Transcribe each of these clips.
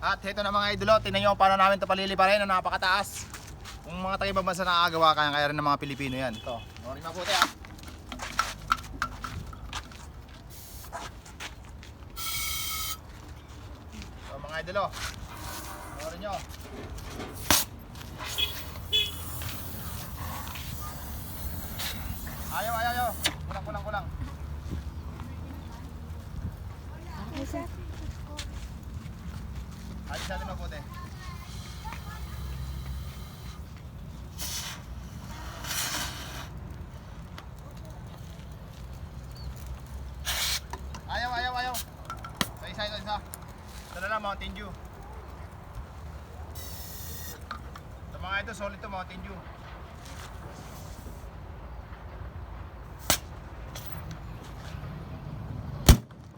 At ito na mga idolo, tingnan nyo paano namin ito paliliparin na napakataas. Kung mga taga-ibang bansa nakagawa, kaya rin ng mga Pilipino yan. Ito, maraming mabuti ah. So mga idolo, maraming nyo. Ayaw. Kulang. Isa. Alis natin mabuti. Ayaw. Isa. Ito na lang, Mountain Dew. Ito mga ito, solid to, Mountain Dew.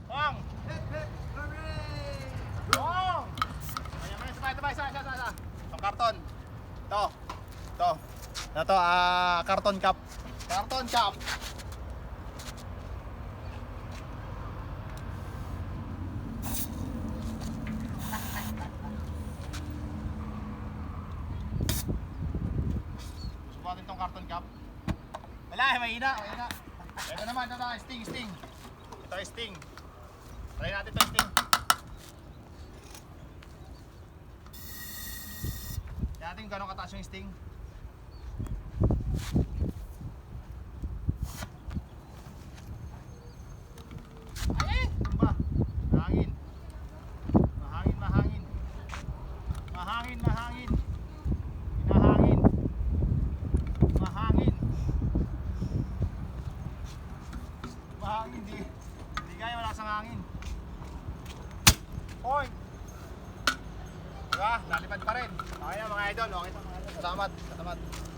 Bang! Bang! Sabay, isa. Itong karton. Ito. Ito, karton cup. Subukan itong karton cup. Wala, mahina. Ito naman, sting. Ito sting. Try natin ito sting. Tignan natin kung gano'ng kataas yung sting. Ay! Tumba! Mahangin! Hinahangin! Mahangin, di kaya, wala sang hangin. Point! Diba? Nalipad pa rin. Okay na mga idol. Salamat.